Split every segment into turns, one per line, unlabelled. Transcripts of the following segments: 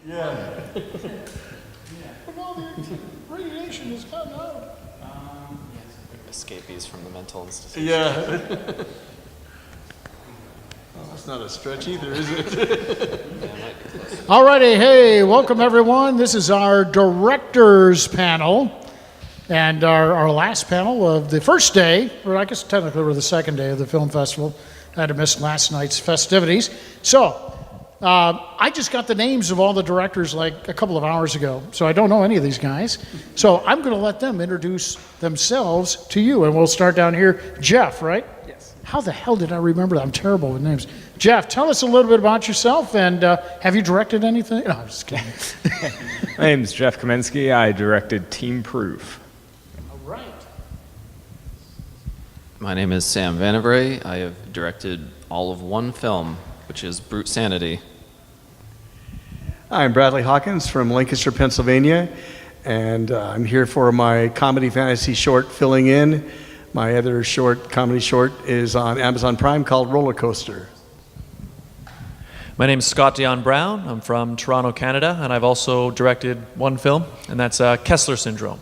Yeah. But no, the radiation has gotten out.
Escapees from the mental institution.
Yeah. Well, that's not a stretch either, is it? All righty, hey, welcome everyone. This is our directors panel and our last panel of the first day, or I guess technically we're the second day of the film festival. I had to miss last night's festivities. So, I just got the names of all the directors like a couple of hours ago, so I don't know any of these guys. So I'm going to let them introduce themselves to you, and we'll start down here. Jeff, right?
Yes.
How the hell did I remember that? I'm terrible with names. Jeff, tell us a little bit about yourself, and have you directed anything? No, I'm just kidding.
My name is Jeff Kamensky. I directed Team Proof.
All right.
My name is Sam Vanavray. I have directed all of one film, which is Brute Sanity.
I'm Bradley Hawkins from Lancaster, Pennsylvania, and I'm here for my comedy fantasy short, Filling In. My other comedy short is on Amazon Prime called Roller Coaster.
My name is Scott Dion Brown. I'm from Toronto, Canada, and I've also directed one film, and that's Kessler Syndrome.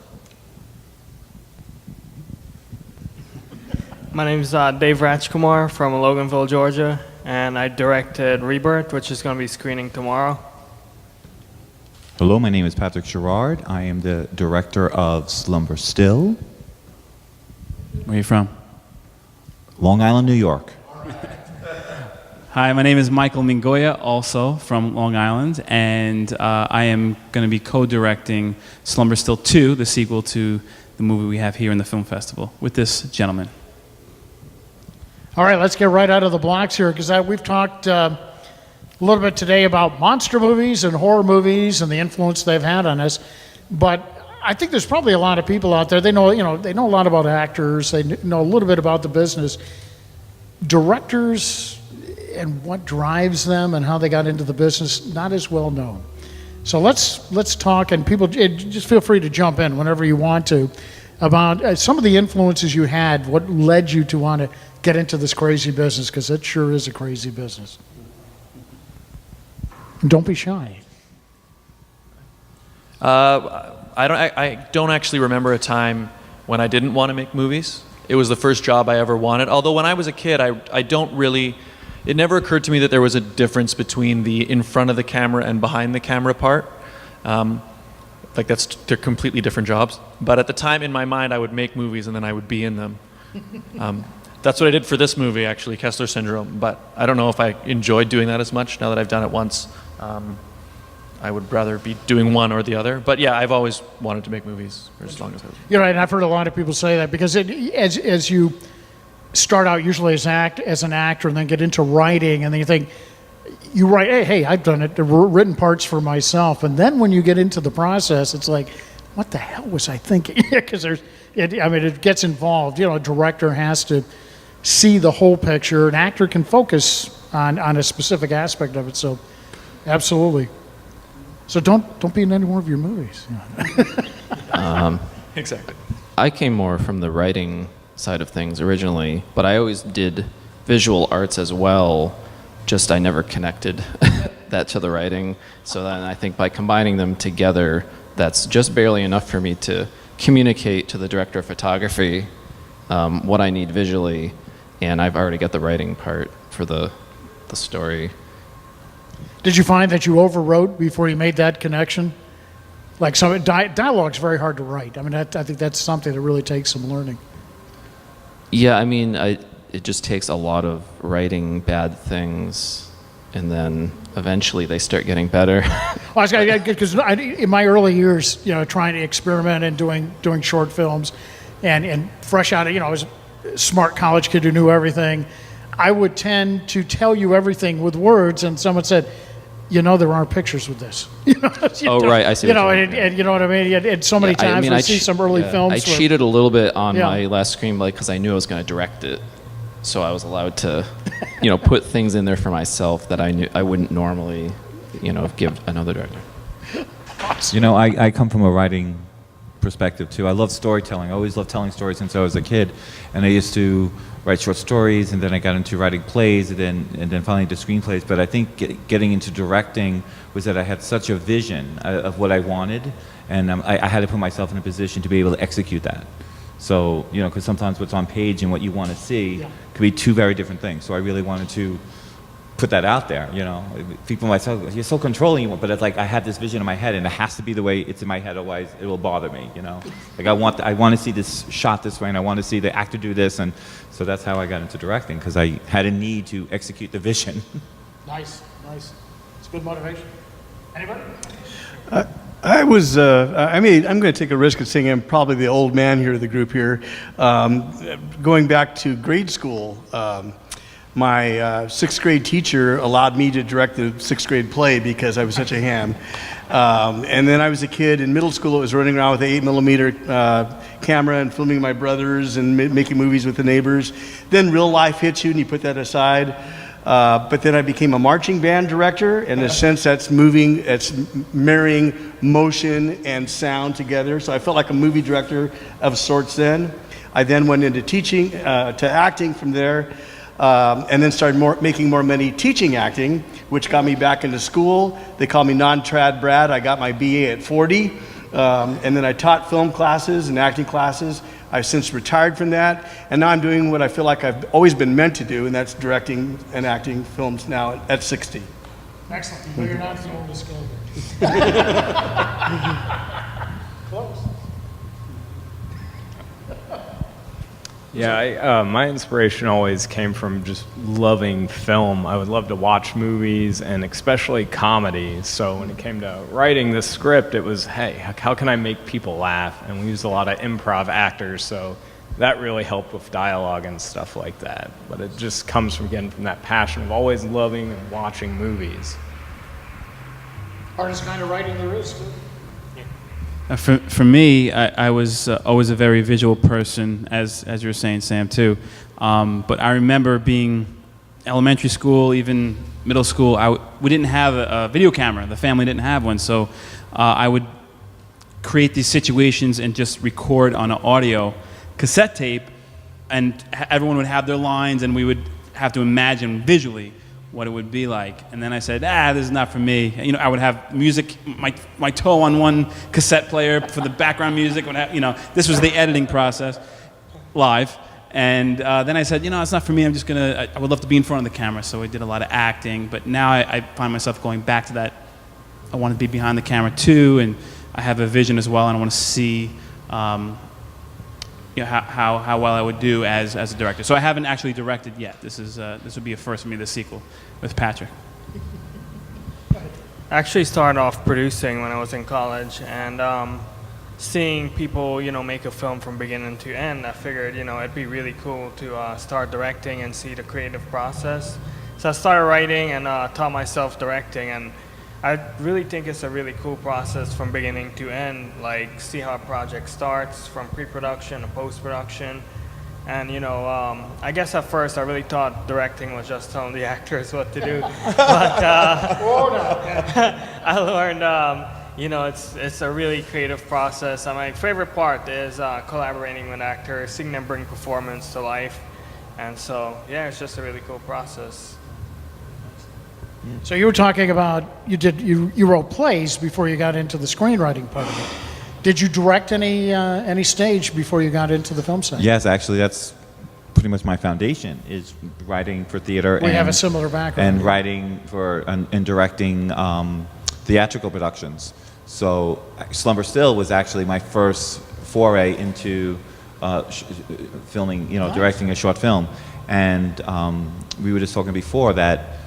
My name is Dave Rajkumar from Loganville, Georgia, and I directed Rebirth, which is going to be screening tomorrow.
Hello, my name is Patrick Gerard. I am the director of Slumber Still.
Where are you from?
Long Island, New York.
Hi, my name is Michael Mingoya, also from Long Island, and I am going to be co-directing Slumber Still 2, the sequel to the movie we have here in the film festival, with this gentleman.
All right, let's get right out of the blocks here, because we've talked a little bit today about monster movies and horror movies and the influence they've had on us. But I think there's probably a lot of people out there. They know a lot about actors. They know a little bit about the business. Directors and what drives them and how they got into the business, not as well known. So let's talk, and people just feel free to jump in whenever you want to, about some of the influences you had. What led you to want to get into this crazy business, because it sure is a crazy business. And don't be shy.
I don't actually remember a time when I didn't want to make movies. It was the first job I ever wanted. Although when I was a kid, it never occurred to me that there was a difference between the in front of the camera and behind the camera part. They're completely different jobs. But at the time in my mind, I would make movies and then I would be in them. That's what I did for this movie, actually, Kessler Syndrome. But I don't know if I enjoyed doing that as much now that I've done it once. I would rather be doing one or the other. But yeah, I've always wanted to make movies for as long as I was.
You're right, and I've heard a lot of people say that, because as you start out usually as an actor and then get into writing, and then you think, you write, hey, I've done it, written parts for myself. And then when you get into the process, it's like, what the hell was I thinking? Because it gets involved. A director has to see the whole picture. An actor can focus on a specific aspect of it. So, absolutely. So don't be in any more of your movies.
Exactly.
I came more from the writing side of things originally, but I always did visual arts as well, just I never connected that to the writing. So then I think by combining them together, that's just barely enough for me to communicate to the director of photography what I need visually, and I've already got the writing part for the story.
Did you find that you overwrote before you made that connection? Like dialogue's very hard to write. I think that's something that really takes some learning.
Yeah, it just takes a lot of writing bad things, and then eventually they start getting beter.
Because in my early years, trying to experiment and doing short films, and fresh out of, I was a smart college kid who knew everything, I would tend to tell you everything with words, and someone said, there aren't pictures with this.
Right, I see.
And you know what I mean? And so many times we see some early films.
I cheated a little bit on my last screenplay because I knew I was going to direct it, so I was allowed to, put things in there for myself that I knew I wouldn't normally, give another director.
I come from a writing perspective too. I love storytelling. I always loved telling stories since I was a kid, and I used to write short stories, and then I got into writing plays, and then finally into screenplays. But I think getting into directing was that I had such a vision of what I wanted, and I had to put myself in a position to be able to execute that. So, you know, because sometimes what's on page and what you want to see could be two very different things. So I really wanted to put that out there, you know. People might say, you're so controlling, but it's like I have this vision in my head, and it has to be the way it's in my head, otherwise it will bother me, you know. Like I want to see this shot this way, and I want to see the actor do this, and so that's how I got into directing, because I had a need to execute the vision.
Nice. It's good motivation. Anybody?
I'm going to take a risk of saying I'm probably the old man here of the group here. Going back to grade school, my sixth grade teacher allowed me to direct the sixth grade play because I was such a ham. And then I was a kid in middle school. I was running around with an 8mm camera and filming my brothers and making movies with the neighbors. Then real life hits you and you put that aside. But then I became a marching band director. In a sense, that's marrying motion and sound together. So I felt like a movie director of sorts then. I then went into teaching, to acting from there, and then started making more money teaching acting, which got me back into school. They call me non-trad Brad. I got my BA at 40. And then I taught film classes and acting classes. I've since retired from that, and now I'm doing what I feel like I've always been meant to do, and that's directing and acting films now at 60.
Excellent. But you're not the oldest guy. Close.
Yeah, my inspiration always came from just loving film. I would love to watch movies, and especially comedies. So when it came to writing this script, it was, hey, how can I make people laugh? And we used a lot of improv actors, so that really helped with dialogue and stuff like that. But it just comes from, again, from that passion of always loving and watching movies.
Hardest kind of writing there is, too.
For me, I was always a very visual person, as you were saying, Sam, too. But I remember being elementary school, even middle school, we didn't have a video camera. The family didn't have one, so I would create these situations and just record on an audio cassette tape, and everyone would have their lines, and we would have to imagine visually what it would be like. And then I said, this is not for me. You know, I would have music, my toe on one cassette player for the background music. This was the editing process, live. And then I said, it's not for me. I would love to be in front of the camera. So I did a lot of acting. But now I find myself going back to that. I want to be behind the camera too. And I have a vision as well. And I want to see how well I would do as a director. So I haven't actually directed yet. This would be a first for me, the sequel with Patrick.
I actually started off producing when I was in college, and seeing people, make a film from beginning to end, I figured, it'd be really cool to start directing and see the creative process. So I started writing and taught myself directing, and I really think it's a really cool process from beginning to end, like see how a project starts from pre-production to post-production. And I guess at first I really thought directing was just telling the actors what to do. But I learned, it's a really creative process. And my favorite part is collaborating with actors, seeing them bring performance to life. And so, yeah, it's just a really cool process.
So you were talking about you wrote plays before you got into the screenwriting part of it. Did you direct any stage before you got into the film side?
Yes, actually, that's pretty much my foundation, is writing for theater.
We have a similar background.
And writing for and directing theatrical productions. So Slumber Still was actually my first foray into filming,
Nice.
directing a short film. And we were just talking before that.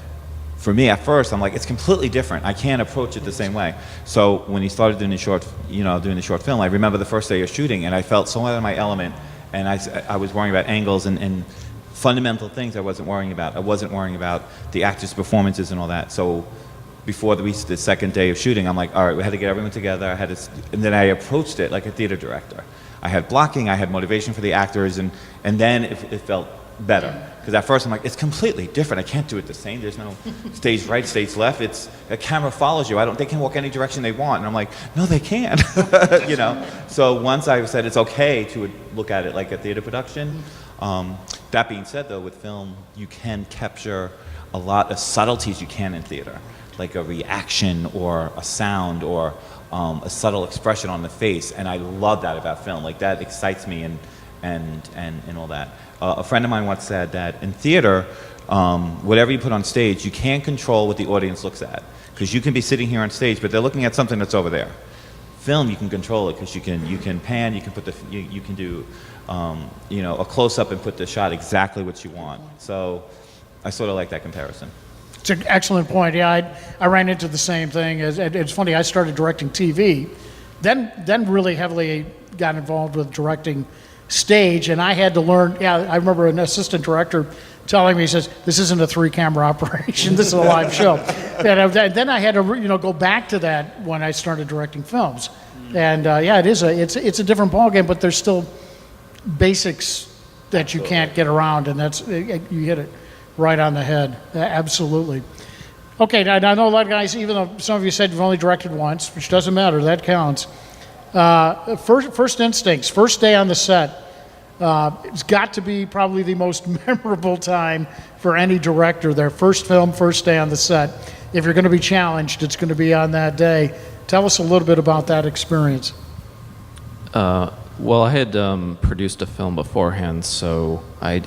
For me, at first, I'm like, it's completely different. I can't approach it the same way. So when he started doing the short film, I remember the first day of shooting, and I felt so out of my element, and I was worrying about angles and fundamental things I wasn't worrying about. I wasn't worrying about the actors' performances and all that. So before the second day of shooting, I'm like, all right, we had to get everyone together. And then I approached it like a theater director. I had blocking, I had motivation for the actors, and then it felt better. Because at first I'm like, it's completely different. I can't do it the same. There's no stage right, stage left. It's a camera follows you. They can walk any direction they want. And I'm like, no, they can't. So once I said it's okay to look at it like a theater production, That being said, though, with film, you can capture a lot of subtleties you can in theater, like a reaction or a sound or a subtle expression on the face, and I love that about film. Like, that excites me and all that. A friend of mine once said that in theater, whatever you put on stage, you can't control what the audience looks at, because you can be sitting here on stage, but they're looking at something that's over there. Film, you can control it because you can pan, you can put you can do a close up and put the shot exactly what you want. So I sort of like that comparison.
It's an excellent point. Yeah, I ran into the same thing. It's funny. I started directing TV, then really heavily got involved with directing stage, and I had to learn. Yeah, I remember an assistant director telling me, he says, "This isn't a 3-camera operation. This is a live show." And then I had to go back to that when I started directing films. And yeah, it's a different ballgame, but there's still basics that you can't get around, and you hit it right on the head. Absolutely. Okay, now I know a lot of guys, even though some of you said you've only directed once, which doesn't matter, that counts. First instincts, first day on the set. It's got to be probably the most memorable time for any director. Their first film, first day on the set. If you're going to be challenged, it's going to be on that day. Tell us a little bit about that experience.
Well, I had produced a film beforehand, so I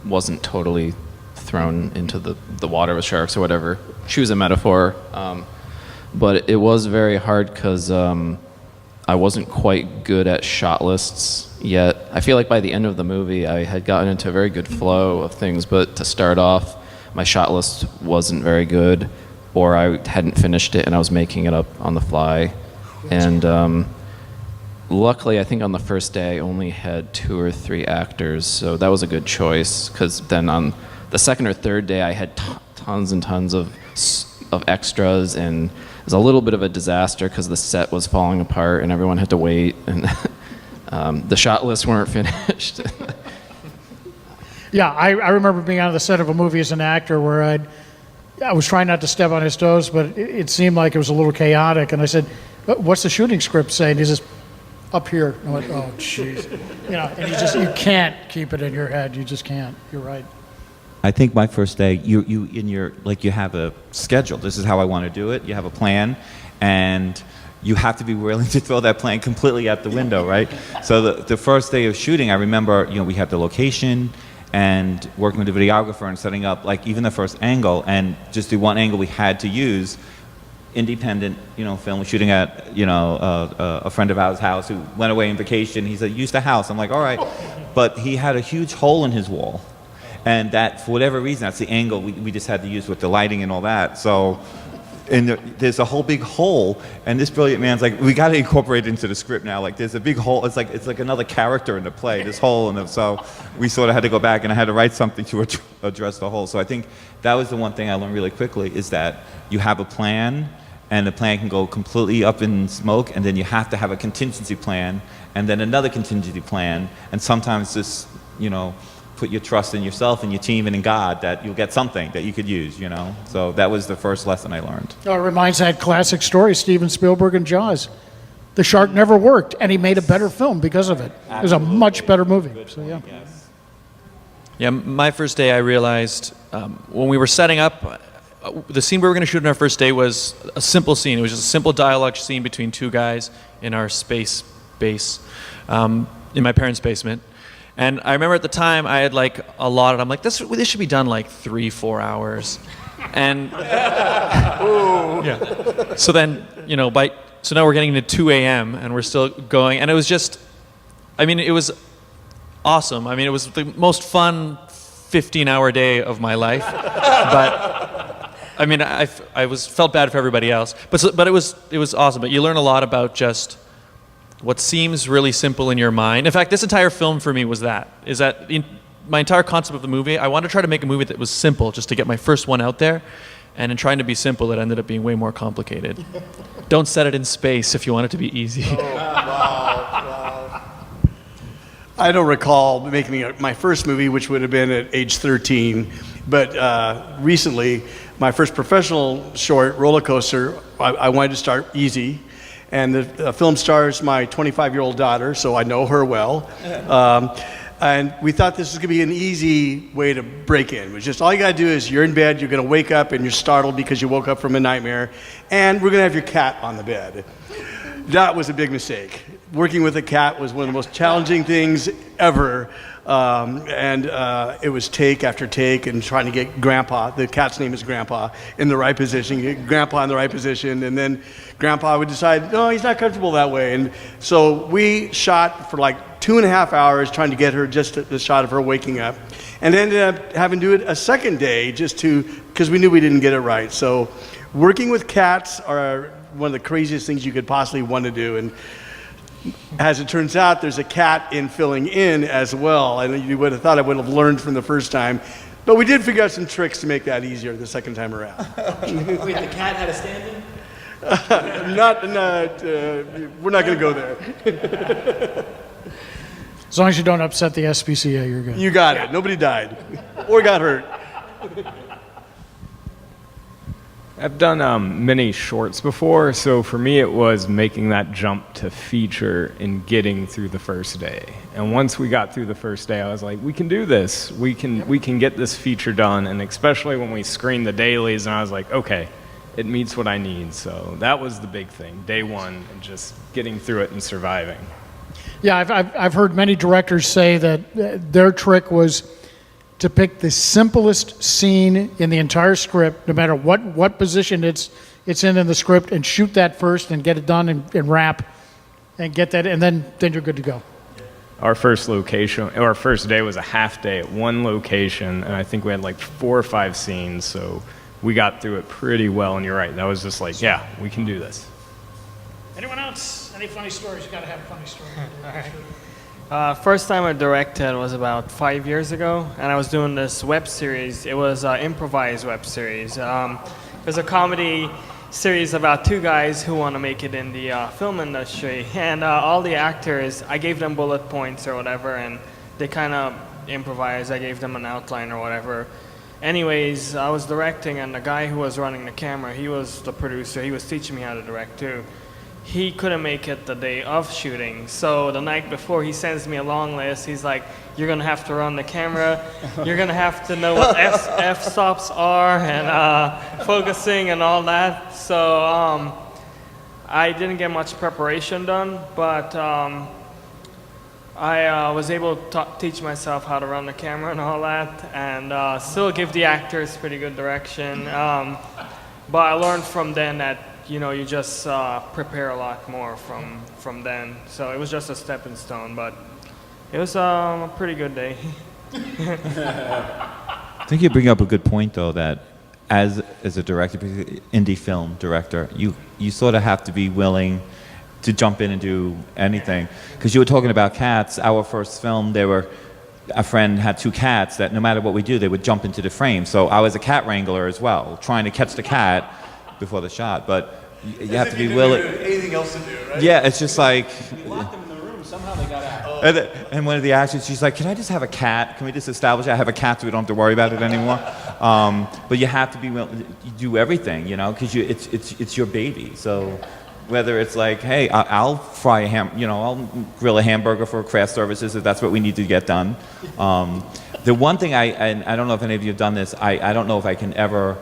wasn't totally thrown into the water with sharks or whatever. Choose a metaphor. But it was very hard because I wasn't quite good at shot lists yet. I feel like by the end of the movie, I had gotten into a very good flow of things, but to start off, my shot list wasn't very good, or I hadn't finished it and I was making it up on the fly. And luckily, I think on the first day, I only had 2 or 3 actors, so that was a good choice, because then on the second or third day, I had tons and tons of extras, and it was a little bit of a disaster because the set was falling apart and everyone had to wait, and the shot lists weren't finished.
Yeah, I remember being on the set of a movie as an actor where I was trying not to step on his toes, but it seemed like it was a little chaotic, and I said, "What's the shooting script say?" And he says, "Up here." And I went, "Oh, jeez." And you can't keep it in your head. You just can't. You're right.
I think my first day, you have a schedule. This is how I want to do it. You have a plan, and you have to be willing to throw that plan completely out the window, right? So the first day of shooting, I remember, we had the location and working with the videographer and setting up, like, even the first angle, and just the one angle we had to use. Independent, film. We're shooting at, a friend of ours' house who went away on vacation. He said, "Use the house." I'm like, "All right," but he had a huge hole in his wall. And that, for whatever reason, that's the angle we just had to use with the lighting and all that. So, there's a whole big hole, and this brilliant man's like, "We got to incorporate it into the script now. Like, there's a big hole. It's like another character in the play. This hole, and so we sort of had to go back, and I had to write something to address the hole. So I think that was the one thing I learned really quickly, is that you have a plan, and the plan can go completely up in smoke, and then you have to have a contingency plan, and then another contingency plan, and sometimes just put your trust in yourself and your team and in God that you'll get something that you could use, So that was the first lesson I learned.
It reminds that classic story, Steven Spielberg and Jaws. The shark never worked, and he made a better film because of it. It was a much better movie. So, yeah.
Yeah, my first day, I realized when we were setting up, the scene we were going to shoot on our first day was a simple scene. It was just a simple dialogue scene between 2 guys in our space base in my parents' basement. And I remember at the time I had allotted, I'm like, this should be done like 3-4 hours. And yeah. So then, so now we're getting to 2 a.m. and we're still going. And it was just, it was awesome. It was the most fun 15-hour day of my life. But I felt bad for everybody else. But it was awesome. But you learn a lot about just what seems really simple in your mind. In fact, this entire film for me was my entire concept of the movie, I wanted to try to make a movie that was simple, just to get my first one out there. And in trying to be simple, it ended up being way more complicated. Don't set it in space if you want it to be easy.
Oh, wow. I don't recall making my first movie, which would have been at age 13, but recently, my first professional short, Roller Coaster, I wanted to start easy. And the film stars my 25-year-old daughter, so I know her well. And we thought this was going to be an easy way to break in. It was just all you got to do is you're in bed, you're going to wake up and you're startled because you woke up from a nightmare, and we're going to have your cat on the bed. That was a big mistake. Working with a cat was one of the most challenging things ever. It was take after take and trying to get Grandpa, the cat's name is Grandpa, in the right position, get Grandpa in the right position, and then Grandpa would decide, no, he's not comfortable that way. And so we shot for like 2.5 hours trying to get her just the shot of her waking up, and ended up having to do it a second day because we knew we didn't get it right. So working with cats are one of the craziest things you could possibly want to do. And as it turns out, there's a cat in filling in as well. And you would have thought I would have learned from the first time. But we did figure out some tricks to make that easier the second time around.
Wait, the cat had a stand-in?
We're not going to go there.
As long as you don't upset the SPCA, you're good.
You got it. Nobody died or got hurt.
I've done many shorts before, so for me it was making that jump to feature and getting through the first day. And once we got through the first day, I was like, we can do this. We can get this feature done, and especially when we screened the dailies, and I was like, okay, it meets what I need. So that was the big thing, day one, and just getting through it and surviving.
Yeah, I've heard many directors say that their trick was to pick the simplest scene in the entire script, no matter what position it's in the script, and shoot that first and get it done and wrap and get that, and then you're good to go.
Our first day was a half day at one location, and I think we had like 4 or 5 scenes, so we got through it pretty well. And you're right, that was just like, yeah, we can do this.
Anyone else? Any funny stories? You got to have a funny story.
First time I directed was about 5 years ago, and I was doing this web series. It was an improvised web series. It was a comedy series about 2 guys who want to make it in the film industry. And all the actors, I gave them bullet points or whatever, and they kind of improvised. I gave them an outline or whatever. Anyways, I was directing, and the guy who was running the camera, he was the producer. He was teaching me how to direct too. He couldn't make it the day of shooting, so the night before he sends me a long list. He's like, you're gonna have to run the camera, you're gonna have to know what f-stops are, and focusing and all that. So I didn't get much preparation done, but I was able to teach myself how to run the camera and all that, and still give the actors pretty good direction. But I learned from then that you just prepare a lot more from then. So it was just a stepping stone, but it was a pretty good day.
I think you bring up a good point, though, that as a director, indie film director, you sort of have to be willing to jump in and do anything. Because you were talking about cats. Our first film, a friend had 2 cats that no matter what we do, they would jump into the frame. So I was a cat wrangler as well, trying to catch the cat before the shot. But you have to be willing.
Anything else to do, right?
Yeah, it's just like.
You locked them in the room. Somehow they got out.
And one of the actors, she's like, "Can I just have a cat? Can we just establish I have a cat so we don't have to worry about it anymore?" But you have to be willing. You do everything, because it's your baby. So whether it's like, hey, I'll fry I'll grill a hamburger for craft services if that's what we need to get done. The one thing I don't know if any of you have done this. I don't know if I can ever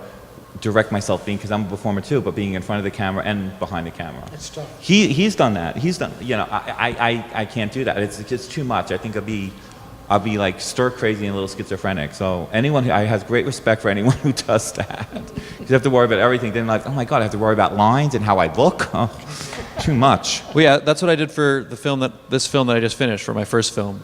direct myself because I'm a performer too, but being in front of the camera and behind the camera.
It's tough.
He's done that. He's done. I can't do that. It's just too much. I think I'll be like stir crazy and a little schizophrenic. So I have great respect for anyone who does that. Because you have to worry about everything. Then like, oh my God, I have to worry about lines and how I look. Oh, too much.
Well, yeah, that's what I did for this film that I just finished for my first film.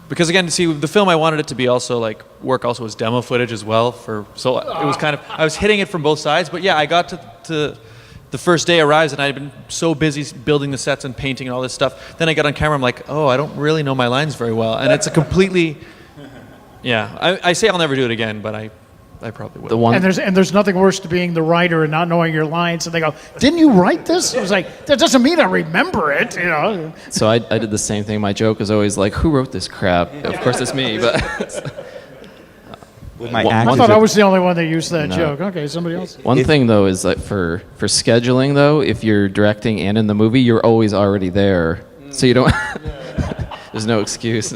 Because again, see, the film I wanted it to be also like work also as demo footage as well. So it was kind of, I was hitting it from both sides. But yeah, I got to the first day arrives and I'd been so busy building the sets and painting and all this stuff. Then I got on camera, I'm like, oh, I don't really know my lines very well. And it's a completely, yeah, I say I'll never do it again, but I probably will.
And there's nothing worse to being the writer and not knowing your lines, and they go, "Didn't you write this?" I was like, "That doesn't mean I remember it,"
So I did the same thing. My joke was always like, "Who wrote this crap?" Of course, it's me. But
with my
I thought I was the only one that used that joke. Okay, somebody else.
One thing though is that for scheduling though, if you're directing and in the movie, you're always already there, so you don't. There's no excuse.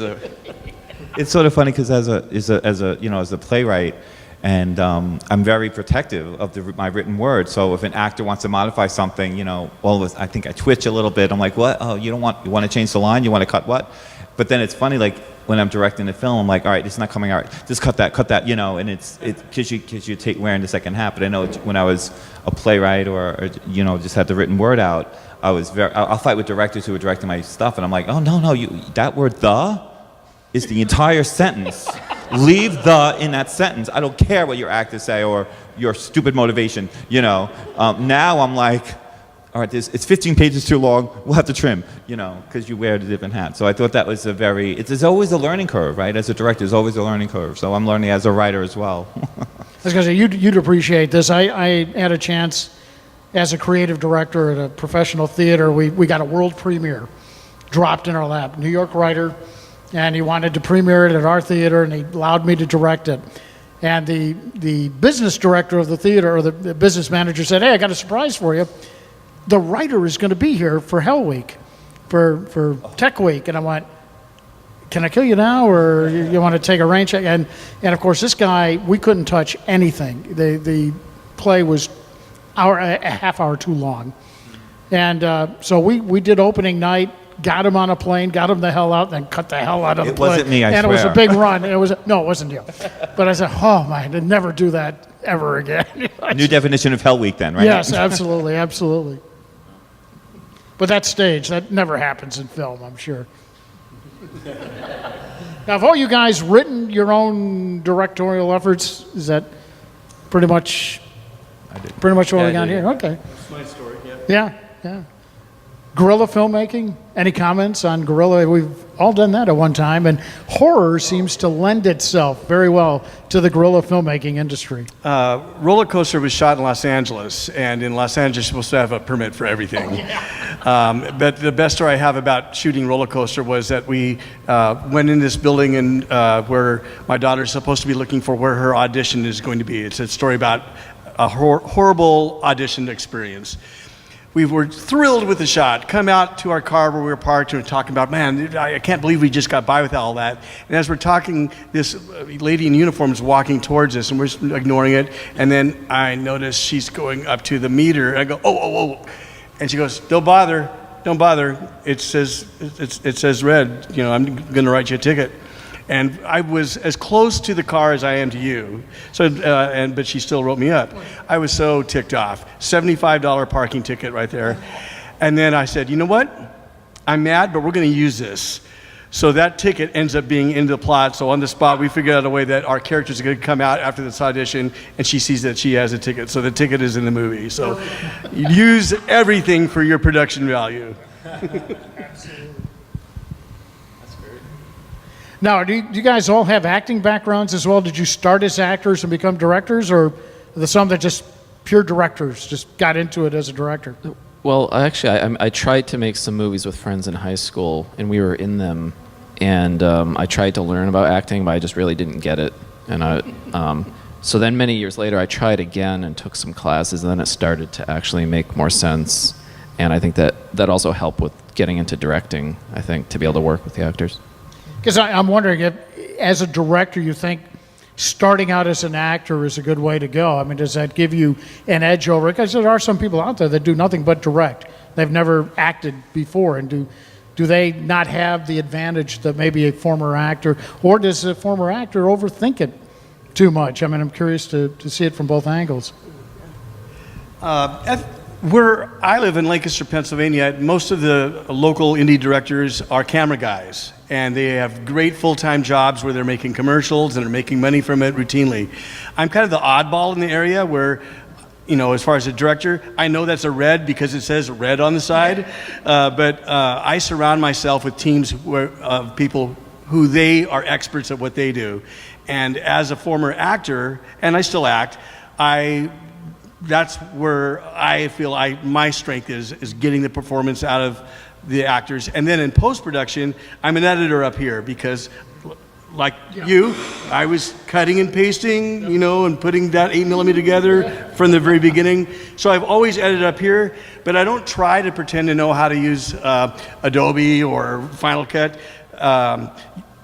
it's sort of funny because as a playwright, and I'm very protective of my written word. So if an actor wants to modify something, I think I twitch a little bit. I'm like, what? Oh, you want to change the line? You want to cut what? But then it's funny, like when I'm directing the film, I'm like, all right, it's not coming out. Just cut that, and it's because you take wearing the second half. But I know when I was a playwright or just had the written word out, I'll fight with directors who are directing my stuff, and I'm like, oh no, that word "the" is the entire sentence. Leave "the" in that sentence. I don't care what your actors say or your stupid motivation. Now I'm like, all right, it's 15 pages too long. We'll have to trim. Because you wear the different hat. So I thought that was there's always a learning curve, right? As a director, there's always a learning curve. So I'm learning as a writer as well.
I was going to say, you'd appreciate this. I had a chance as a creative director at a professional theater. We got a world premiere dropped in our lap. New York writer, and he wanted to premiere it at our theater, and he allowed me to direct it. And the business director of the theater, or the business manager, said, hey, I got a surprise for you. The writer is going to be here for Hell Week, for Tech Week. And I went, can I kill you now, or you want to take a rain check? And of course, this guy, we couldn't touch anything. The play was a half hour too long. And so we did opening night, got him on a plane, got him the hell out, then cut the hell out of the plane.
It wasn't me, I
swear. And it was a big run. No, it wasn't you. But I said, oh, man, I'd never do that ever again.
New definition of Hell Week then, right?
Yes, absolutely, absolutely. But that stage, that never happens in film, I'm sure. Now, have all you guys written your own directorial efforts? Is that pretty much what we got here? Okay.
That's my story, yeah.
Yeah. Guerrilla filmmaking? Any comments on guerrilla? We've all done that at one time, and horror seems to lend itself very well to the guerrilla filmmaking industry.
Roller Coaster was shot in Los Angeles, and in Los Angeles, you're supposed to have a permit for everything. But the best story I have about shooting Roller Coaster was that we went in this building and where my daughter's supposed to be looking for where her audition is going to be. It's a story about a horrible audition experience. We were thrilled with the shot. Come out to our car where we were parked and we're talking about, man, I can't believe we just got by with all that. And as we're talking, this lady in uniform is walking towards us and we're just ignoring it. And then I notice she's going up to the meter. And I go, oh. And she goes, don't bother. It says red. I'm going to write you a ticket. And I was as close to the car as I am to you. So, but she still wrote me up. I was so ticked off. $75 parking ticket right there. And then I said, you know what? I'm mad, but we're going to use this. So that ticket ends up being in the plot. So on the spot, we figured out a way that our characters are going to come out after this audition, and she sees that she has a ticket. So the ticket is in the movie. So use everything for your production value.
Absolutely. Now, do you guys all have acting backgrounds as well? Did you start as actors and become directors, or are there some that just pure directors, just got into it as a director?
Well, actually, I tried to make some movies with friends in high school, and we were in them. And I tried to learn about acting, but I just really didn't get it. And so then many years later, I tried again and took some classes, and then it started to actually make more sense. And I think that also helped with getting into directing, I think, to be able to work with the actors.
Because I'm wondering if, as a director, you think starting out as an actor is a good way to go. I mean, does that give you an edge over it? Because there are some people out there that do nothing but direct. They've never acted before, and do they not have the advantage that maybe a former actor, or does a former actor overthink it too much? I mean, I'm curious to see it from both angles.
Where I live in Lancaster, Pennsylvania, most of the local indie directors are camera guys, and they have great full-time jobs where they're making commercials and they're making money from it routinely. I'm kind of the oddball in the area where, as far as a director, I know that's a red because it says red on the side, but I surround myself with teams of people who they are experts at what they do. And as a former actor, and I still act, that's where I feel my strength is getting the performance out of the actors. And then in post-production, I'm an editor up here because, like you, I was cutting and pasting, and putting that 8mm together from the very beginning. So I've always edited up here, but I don't try to pretend to know how to use Adobe or Final Cut.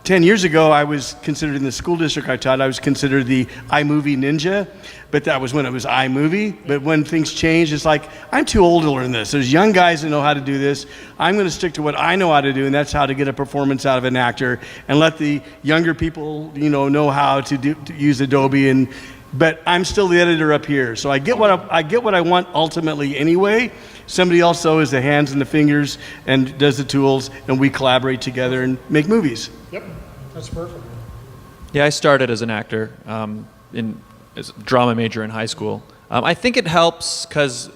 To 10 years ago, I was considered in the school district I taught, I was considered the iMovie ninja, but that was when it was iMovie. But when things changed, it's like, I'm too old to learn this. There's young guys that know how to do this. I'm going to stick to what I know how to do, and that's how to get a performance out of an actor, and let the younger people, know how to use Adobe. But I'm still the editor up here, so I get what I want ultimately anyway. Somebody else, though, is the hands and the fingers and does the tools, and we collaborate together and make movies.
Yep, that's perfect.
Yeah, I started as an actor as a drama major in high school. I think it helps because,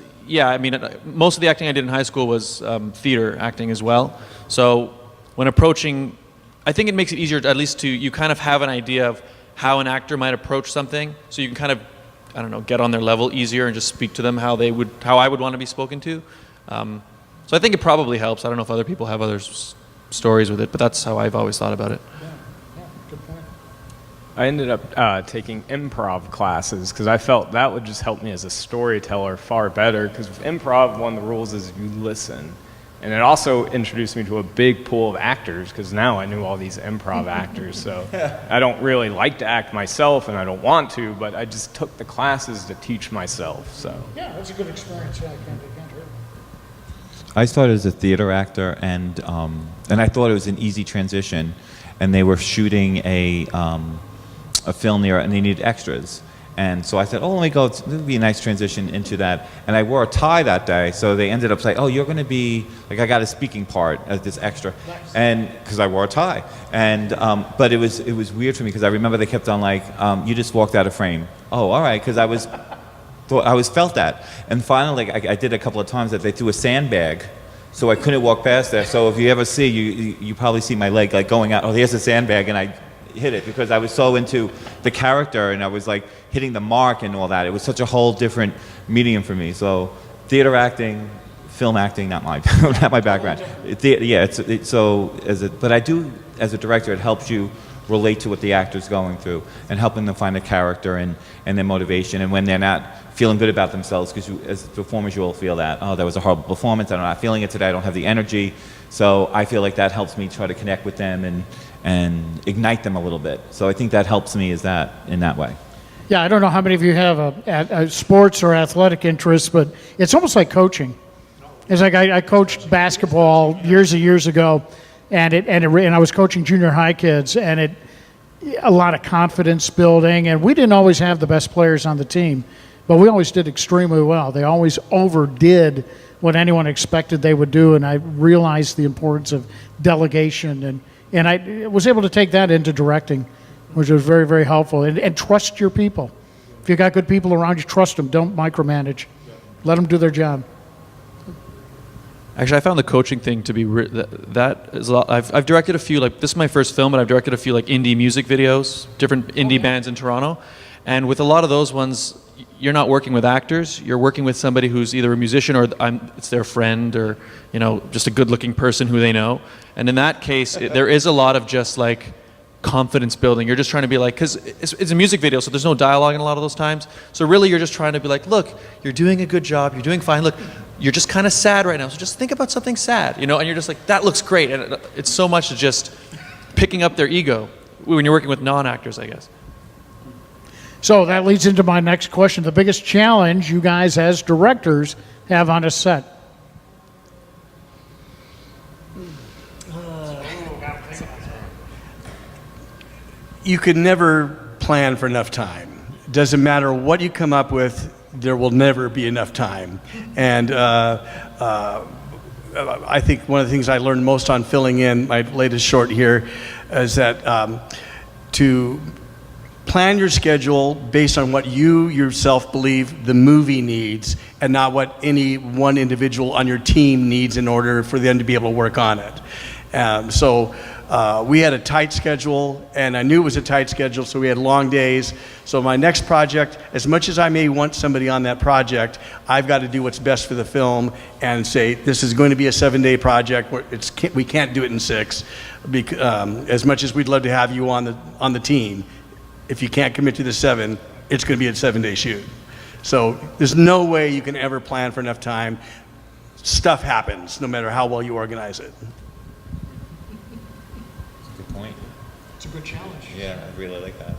most of the acting I did in high school was theater acting as well. So when approaching, I think it makes it easier, you kind of have an idea of how an actor might approach something, so you can kind of, get on their level easier and just speak to them how I would want to be spoken to. So I think it probably helps. I don't know if other people have other stories with it, but that's how I've always thought about it.
Yeah, good point.
I ended up taking improv classes because I felt that would just help me as a storyteller far better, because with improv, one of the rules is you listen. And it also introduced me to a big pool of actors, because now I knew all these improv actors. So I don't really like to act myself, and I don't want to, but I just took the classes to teach myself. So
Yeah, that's a good experience. Yeah, I can't hurt.
I started as a theater actor, and I thought it was an easy transition. And they were shooting a film there, and they needed extras. And so I said, let me go. This would be a nice transition into that. And I wore a tie that day, so they ended up saying, you're going to be, I got a speaking part as this extra. Nice. And because I wore a tie. And, but it was weird for me, because I remember they kept on you just walked out of frame. Oh, all right, because I felt that. And finally, I did a couple of times that they threw a sandbag, so I couldn't walk past there. So if you ever see, you probably see my leg going out, here's a sandbag, and I hit it, because I was so into the character, and I was hitting the mark and all that. It was such a whole different medium for me. So theater acting, film acting, not my background. But I do, as a director, it helps you relate to what the actor's going through and helping them find a character and their motivation. And when they're not feeling good about themselves, because as performers you all feel that, that was a horrible performance, I'm not feeling it today, I don't have the energy. So I feel like that helps me try to connect with them and ignite them a little bit. So I think that helps me in that way.
Yeah, I don't know how many of you have a sports or athletic interest, but it's almost like coaching. It's like I coached basketball years and years ago, and I was coaching junior high kids, and a lot of confidence building, and we didn't always have the best players on the team, but we always did extremely well. They always overdid what anyone expected they would do, and I realized the importance of delegation, and I was able to take that into directing, which was very, very helpful. And trust your people. If you got good people around you, trust them. Don't micromanage. Let them do their job.
Actually, I found the coaching thing to be that is a lot. I've directed a few, this is my first film, but I've directed a few indie music videos, different indie bands in Toronto, and with a lot of those ones, you're not working with actors. You're working with somebody who's either a musician or it's their friend, or just a good-looking person who they know. And in that case, there is a lot of just confidence building. You're just trying to be because it's a music video, so there's no dialogue in a lot of those times. So really, you're just trying to be look, you're doing a good job. You're doing fine. Look, you're just kind of sad right now, so just think about something sad, and you're just that looks great. And it's so much to just picking up their ego when you're working with non-actors, I guess.
So that leads into my next question. The biggest challenge you guys as directors have on a set?
You could never plan for enough time. Doesn't matter what you come up with, there will never be enough time. And I think one of the things I learned most on filling in my latest short here is that to plan your schedule based on what you yourself believe the movie needs, and not what any one individual on your team needs in order for them to be able to work on it. So we had a tight schedule, and I knew it was a tight schedule, so we had long days. So my next project, as much as I may want somebody on that project, I've got to do what's best for the film and say, this is going to be a 7-day project. We can't do it in 6. As much as we'd love to have you on the team, if you can't commit to the 7, it's going to be a 7-day shoot. So there's no way you can ever plan for enough time. Stuff happens, no matter how well you organize it.
Good point.
It's a good challenge.
Yeah, I really like that.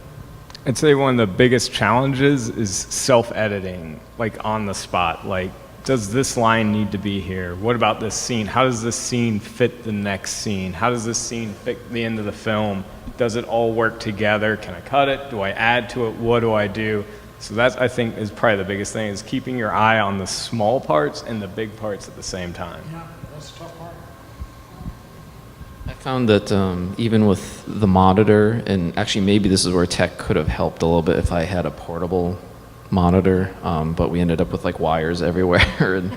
I'd say one of the biggest challenges is self-editing, like on the spot. Like, does this line need to be here? What about this scene? How does this scene fit the next scene? How does this scene fit the end of the film? Does it all work together? Can I cut it? Do I add to it? What do I do? So that, I think, is probably the biggest thing, is keeping your eye on the small parts and the big parts at the same time.
Yeah, that's a tough part.
I found that even with the monitor, and actually maybe this is where tech could have helped a little bit if I had a portable monitor, but we ended up with like wires everywhere. And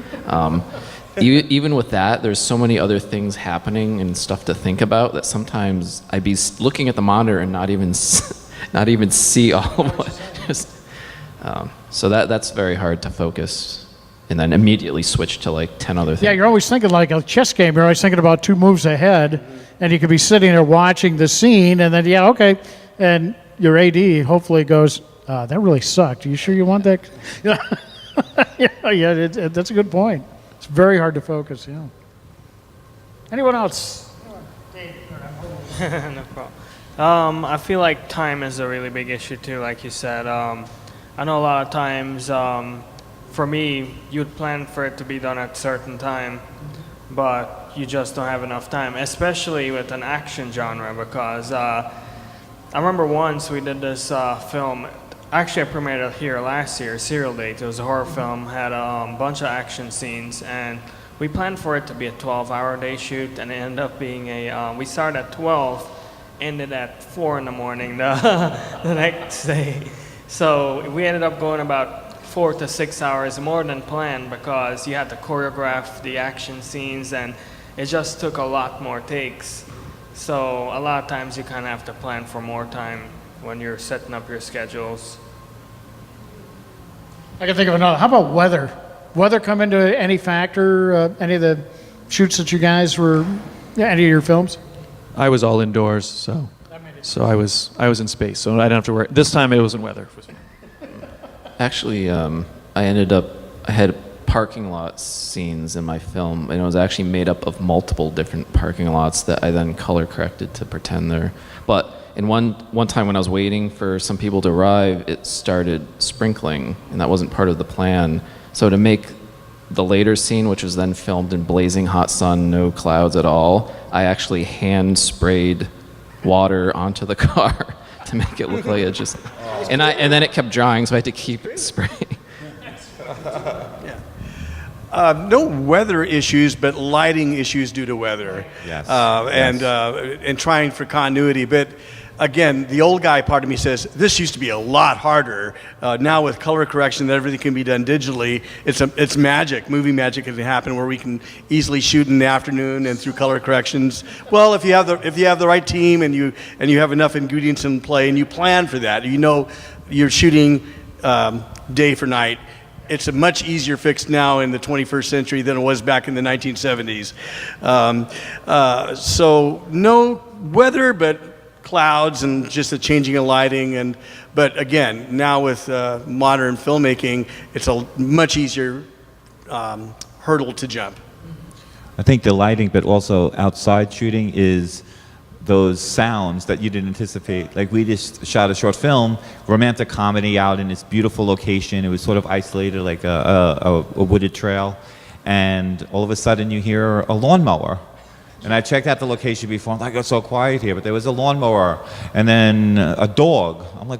even with that, there's so many other things happening and stuff to think about that sometimes I'd be looking at the monitor and not even see all of what. So that's very hard to focus. And then immediately switch to like 10 other things.
Yeah, you're always thinking like a chess game. You're always thinking about 2 moves ahead, and you could be sitting there watching the scene, and then, yeah, okay. And your AD hopefully goes, that really sucked. Are you sure you want that? Yeah, that's a good point. It's very hard to focus, yeah. Anyone else?
No problem. I feel like time is a really big issue too, like you said. I know a lot of times, for me, you'd plan for it to be done at a certain time, but you just don't have enough time, especially with an action genre, because I remember once we did this film. Actually, I premiered it here last year, Serial Date. It was a horror film, had a bunch of action scenes, and we planned for it to be a 12-hour day shoot, and it ended up being we started at 12, ended at 4 in the morning the next day. So we ended up going about 4 to 6 hours more than planned, because you had to choreograph the action scenes, and it just took a lot more takes. So a lot of times you kind of have to plan for more time when you're setting up your schedules.
I can think of another. How about weather? Weather come into any factor? Any of the shoots that you guys were, any of your films?
I was all indoors, so I was in space, so I didn't have to worry. This time it wasn't weather.
Actually, I had parking lot scenes in my film, and it was actually made up of multiple different parking lots that I then color corrected to pretend they're. But in one time when I was waiting for some people to arrive, it started sprinkling, and that wasn't part of the plan. So to make the later scene, which was then filmed in blazing hot sun, no clouds at all, I actually hand sprayed water onto the car to make it look like it just. And then it kept drying, so I had to keep spraying.
No weather issues, but lighting issues due to weather.
Yes.
And trying for continuity. But again, the old guy part of me says this used to be a lot harder. Now with color correction, everything can be done digitally. It's magic. Movie magic can happen where we can easily shoot in the afternoon and through color corrections. Well, if you have the right team and you have enough ingredients in play and you plan for that, you know you're shooting day for night. It's a much easier fix now in the 21st century than it was back in the 1970s. So no weather, but clouds and just the changing of lighting. But again, now with modern filmmaking, it's a much easier hurdle to jump.
I think the lighting, but also outside shooting, is those sounds that you didn't anticipate. Like, we just shot a short film, romantic comedy, out in this beautiful location. It was sort of isolated, like a wooded trail, and all of a sudden you hear a lawnmower. And I checked out the location before. I'm like, it's so quiet here, but there was a lawnmower, and then a dog. I'm like,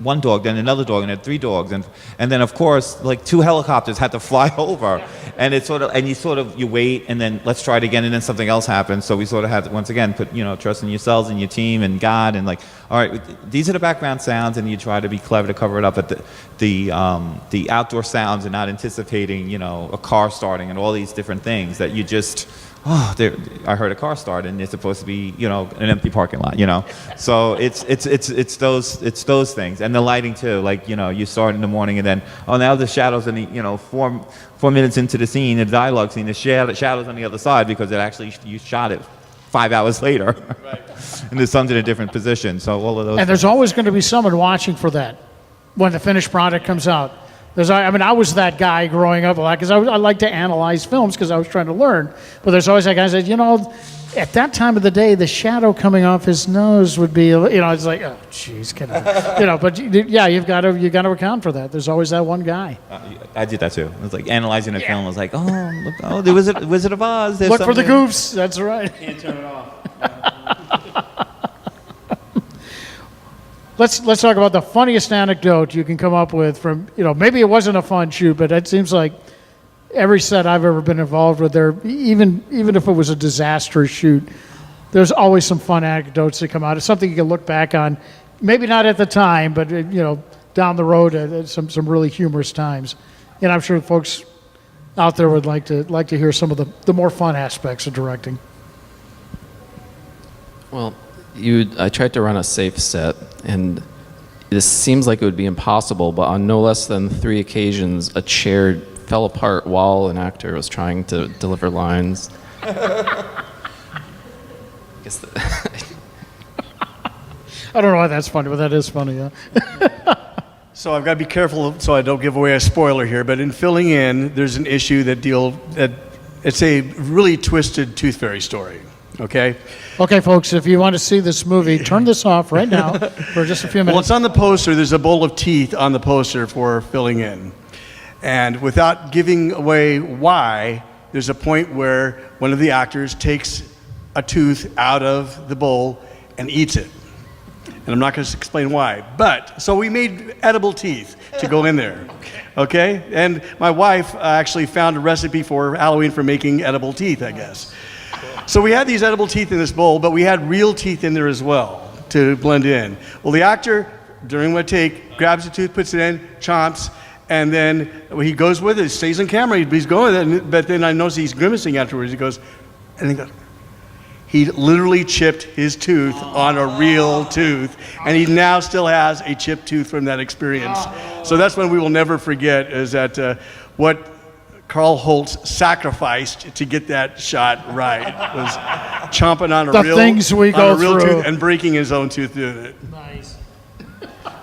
one dog, then another dog, and then 3 dogs, and then of course, like 2 helicopters had to fly over, and it's sort of, you wait, and then let's try it again, and then something else happens. So we sort of had to, once again, put trust in yourselves and your team and God, and like, all right, these are the background sounds, and you try to be clever to cover it up. But the outdoor sounds and not anticipating, a car starting and all these different things that you just. I heard a car start, and it's supposed to be, an empty parking lot, So it's those things, and the lighting too. Like, you start in the morning, and then now the shadows, and the 4 minutes into the scene, the dialogue scene, the shadows on the other side, because you shot it 5 hours later, right. And the sun's in a different position. So all of those.
And there's always going to be someone watching for that when the finished product comes out. I was that guy growing up a lot because I like to analyze films because I was trying to learn. But there's always that guy who says, at that time of the day, the shadow coming off his nose would be, it's like, oh, jeez, but yeah, you got to account for that. There's always that one guy.
I did that too. It was like analyzing a film. I was like, oh, look, oh, there was a Wizard of Oz. There's
Look for the
something.
goofs. That's right.
Can't turn it off.
Let's talk about the funniest anecdote you can come up with from, maybe it wasn't a fun shoot, but it seems like every set I've ever been involved with, there, even if it was a disastrous shoot, there's always some fun anecdotes that come out. It's something you can look back on, maybe not at the time, but down the road at some really humorous times. And I'm sure folks out there would like to hear some of the more fun aspects of directing.
Well, I tried to run a safe set, and this seems like it would be impossible, but on no less than 3 occasions, a chair fell apart while an actor was trying to deliver lines. I guess
I don't know why that's funny, but that is funny, yeah.
So I've got to be careful so I don't give away a spoiler here, but in filling in, there's an issue that it's a really twisted Tooth Fairy story, okay?
Okay, folks, if you want to see this movie, turn this off right now for just a few minutes.
Well, it's on the poster. There's a bowl of teeth on the poster for filling in. And without giving away why, there's a point where one of the actors takes a tooth out of the bowl and eats it. And I'm not going to explain why. So we made edible teeth to go in there. Okay? And my wife actually found a recipe for Halloween for making edible teeth, I guess. So we had these edible teeth in this bowl, but we had real teeth in there as well to blend in. Well, the actor, during my take, grabs the tooth, puts it in, chomps, and then he goes with it. It stays on camera. He's going with it, but then I notice he's grimacing afterwards. He goes, he literally chipped his tooth on a real tooth, and he now still has a chipped tooth from that experience. So that's one we will never forget, is that what Carl Holtz sacrificed to get that shot right was chomping on a real tooth and breaking his own tooth doing it.
Nice.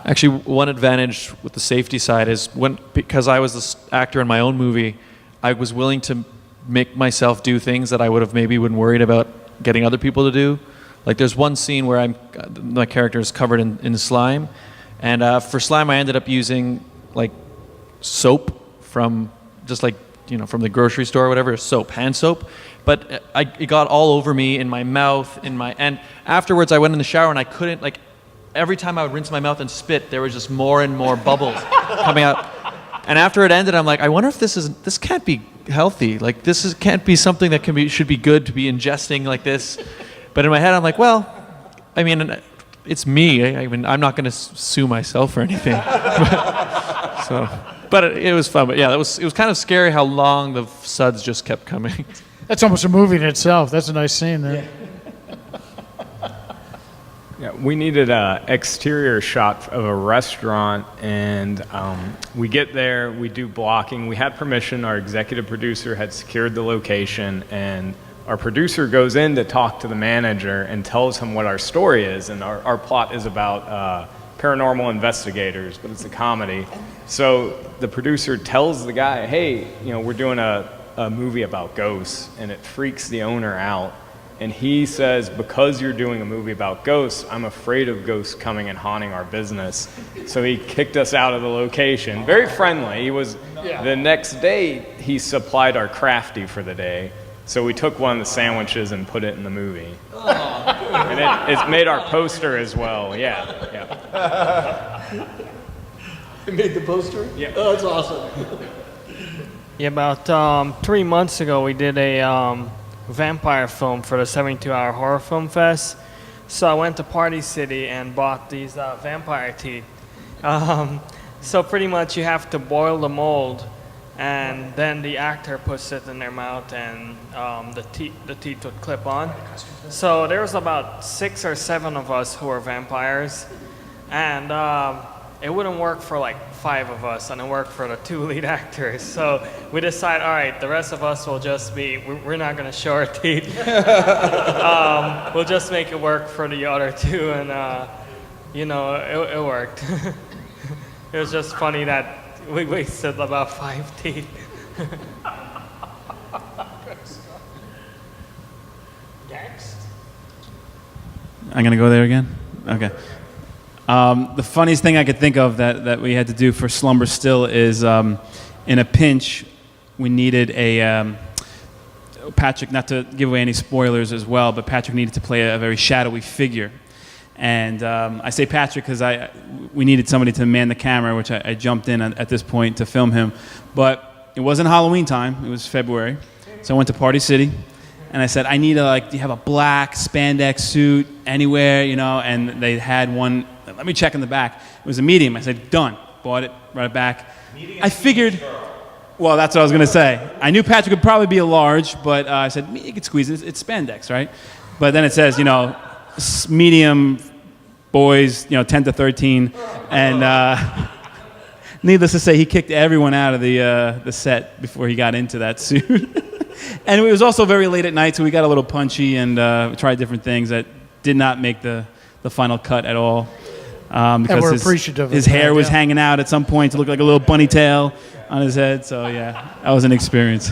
Actually, one advantage with the safety side is because I was this actor in my own movie, I was willing to make myself do things that I would have maybe been worried about getting other people to do. Like there's one scene where my character is covered in slime, and for slime I ended up using like soap from just like from the grocery store or whatever, soap, hand soap. But it got all over me, in my mouth, and afterwards I went in the shower and I couldn't, every time I would rinse my mouth and spit, there was just more and more bubbles coming out. And after it ended, I'm like, I wonder if this can't be healthy. Like can't be something that should be good to be ingesting like this. But in my head, I'm like, well, I mean, it's me. I mean, I'm not going to sue myself or anything. But it was fun. But yeah, it was kind of scary how long the suds just kept coming.
That's almost a movie in itself. That's a nice scene there.
Yeah, we needed an exterior shot of a restaurant, and we get there, we do blocking. We had permission. Our executive producer had secured the location, and our producer goes in to talk to the manager and tells him what our story is. And our plot is about paranormal investigators, but it's a comedy. So the producer tells the guy, hey, we're doing a movie about ghosts, and it freaks the owner out. And he says, because you're doing a movie about ghosts, I'm afraid of ghosts coming and haunting our business. So he kicked us out of the location. Very friendly. The next day, he supplied our crafty for the day. So we took one of the sandwiches and put it in the movie. Oh, and it made our poster as well. Yeah.
It made the poster?
Yeah.
Oh, that's awesome.
Yeah, about 3 months ago, we did a vampire film for the 72-hour horror film fest. So I went to Party City and bought these vampire teeth. So pretty much you have to boil the mold, and then the actor puts it in their mouth, and the teeth would clip on. So there was about 6 or 7 of us who were vampires, and it wouldn't work for like 5 of us, and it worked for the 2 lead actors. So we decided, all right, the rest of us will just we're not going to show our teeth. We'll just make it work for the other 2, and it worked. It was just funny that we wasted about 5 teeth.
Gags?
I'm going to go there again? Okay. The funniest thing I could think of that we had to do for Slumber Still is in a pinch, we needed Patrick, not to give away any spoilers as well, but Patrick needed to play a very shadowy figure. And I say Patrick because we needed somebody to man the camera, which I jumped in at this point to film him. But it wasn't Halloween time. It was February. So I went to Party City, and I said, I need do you have a black spandex suit anywhere, And they had one. Let me check in the back. It was a medium. I said, done. Bought it, brought it back. I figured, well, that's what I was going to say. I knew Patrick would probably be a large, but I said, you could squeeze it. It's spandex, right? But then it says, medium boys, 10 to 13. And needless to say, he kicked everyone out of the set before he got into that suit. And it was also very late at night, so we got a little punchy and tried different things that did not make the final cut at all. Because
and we're appreciative of
his
that,
hair was
yeah.
hanging out at some point to look like a little bunny tail on his head. So, yeah, that was an experience.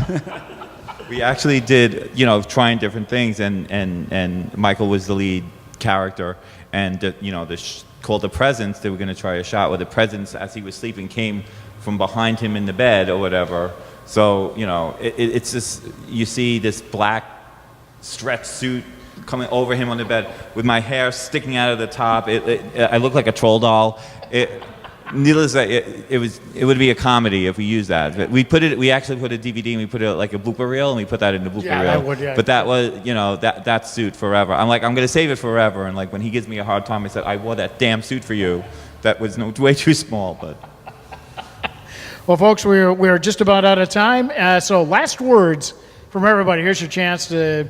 We actually did, trying different things, and Michael was the lead character, and called The Presence. They were going to try a shot where the presence, as he was sleeping, came from behind him in the bed or whatever. So it's just, you see this black stretch suit coming over him on the bed with my hair sticking out of the top. I look like a troll doll. Needless to say, it would be a comedy if we used that. But we actually put a DVD and we put it like a blooper reel, and we put that in the blooper reel.
I would, yeah.
But that was, that suit forever. I'm like, I'm going to save it forever. And like when he gives me a hard time, I said, I wore that damn suit for you. That was way too small, but.
Well, folks, we're just about out of time. So last words from everybody. Here's your chance to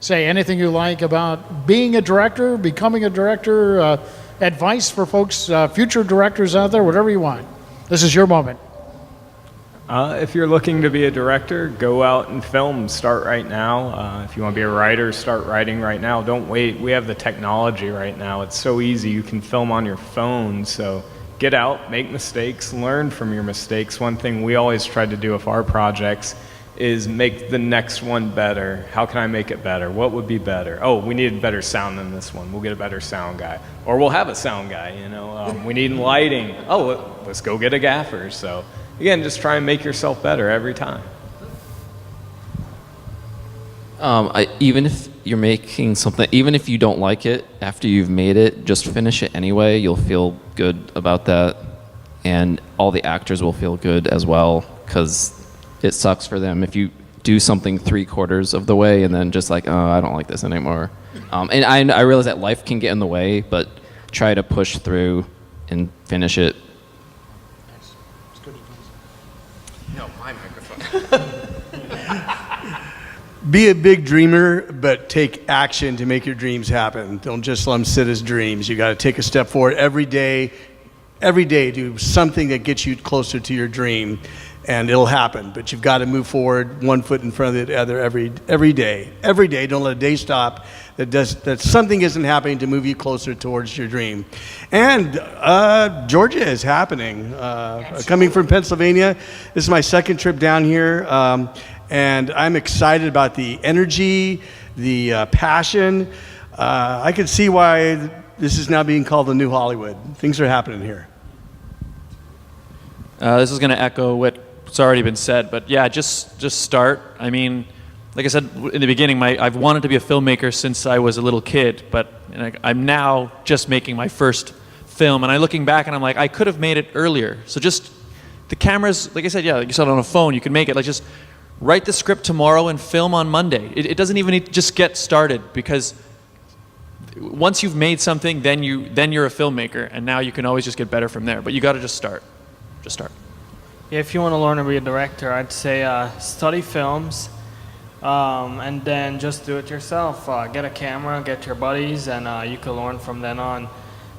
say anything you like about being a director, becoming a director, advice for folks, future directors out there, whatever you want. This is your moment.
If you're looking to be a director, go out and film. Start right now. If you want to be a writer, start writing right now. Don't wait. We have the technology right now. It's so easy. You can film on your phone. So get out, make mistakes, learn from your mistakes. One thing we always tried to do with our projects is make the next one better. How can I make it better? What would be better? Oh, we need better sound than this one. We'll get a better sound guy. Or we'll have a sound guy, We need lighting. Oh, let's go get a gaffer. So, again, just try and make yourself better every time.
Even if you're making something, even if you don't like it, after you've made it, just finish it anyway. You'll feel good about that. And all the actors will feel good as well, because it sucks for them if you do something 3/4 of the way and then just like, oh, I don't like this anymore. And I realize that life can get in the way, but try to push through and finish it.
No, my microphone.
Be a big dreamer, but take action to make your dreams happen. Don't just let them sit as dreams. You got to take a step forward every day. Every day, do something that gets you closer to your dream, and it'll happen. But you've got to move forward, one foot in front of the other every day. Every day, don't let a day stop that something isn't happening to move you closer towards your dream. And Georgia is happening. Coming from Pennsylvania, this is my second trip down here, and I'm excited about the energy, the passion. I can see why this is now being called the new Hollywood. Things are happening here.
This is going to echo what's already been said, but yeah, just start. I mean, like I said in the beginning, I've wanted to be a filmmaker since I was a little kid, but I'm now just making my first film, and I'm looking back and I'm like, I could have made it earlier. So just the cameras, like I said, like you said on a phone, you can make it. Like just write the script tomorrow and film on Monday. It doesn't even need to just get started, because once you've made something, then you're a filmmaker, and now you can always just get better from there. But you got to just start. Just start.
Yeah, if you want to learn to be a director, I'd say study films, and then just do it yourself. Get a camera, get your buddies, and you can learn from then on.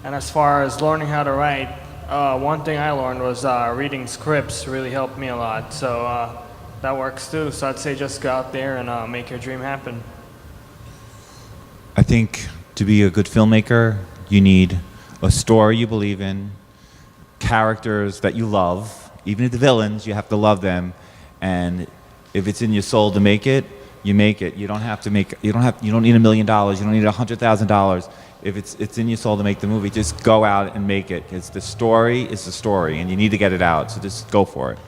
And as far as learning how to write, one thing I learned was reading scripts really helped me a lot. So that works too. So I'd say just go out there and make your dream happen.
I think to be a good filmmaker, you need a story you believe in, characters that you love. Even if the villains, you have to love them. And if it's in your soul to make it, you make it. You don't have to make. You don't need $1 million. You don't need $100,000. if it's in your soul to make the movie, just go out and make it. Because the story is the story, and you need to get it out. So just go for it.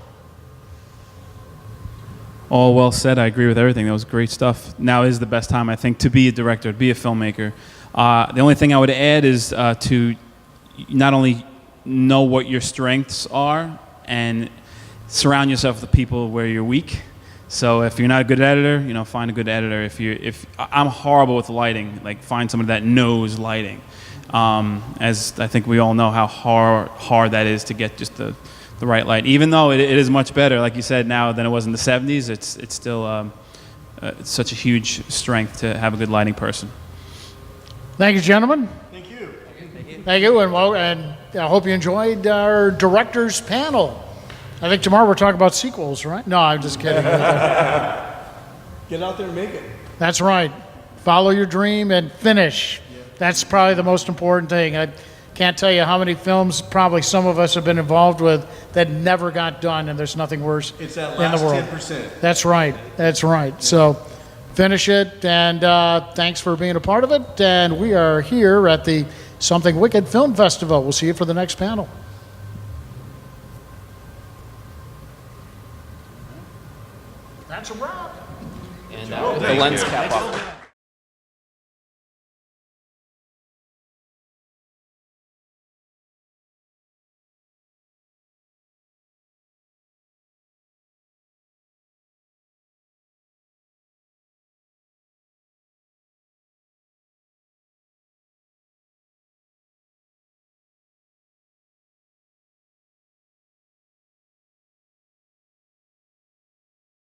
All well said. I agree with everything. That was great stuff. Now is the best time, I think, to be a director, to be a filmmaker. The only thing I would add is to not only know what your strengths are and surround yourself with people where you're weak. So if you're not a good editor, find a good editor. If I'm horrible with lighting, like find somebody that knows lighting. As I think we all know how hard that is to get just the right light. Even though it is much better, like you said, now than it was in the 70s, it's still it's such a huge strength to have a good lighting person.
Thank you, gentlemen.
Thank you.
Thank you, and I hope you enjoyed our directors panel. I think tomorrow we're talking about sequels, right? No, I'm just kidding.
Get out there and make it.
That's right. Follow your dream and finish. That's probably the most important thing. I can't tell you how many films probably some of us have been involved with that never got done, and there's nothing worse
It's that
in the
last
world.
10%.
That's right. That's right. So finish it, and thanks for being a part of it. And we are here at the Something Wicked Film Festival. We'll see you for the next panel. That's a wrap.
And the lens cap off.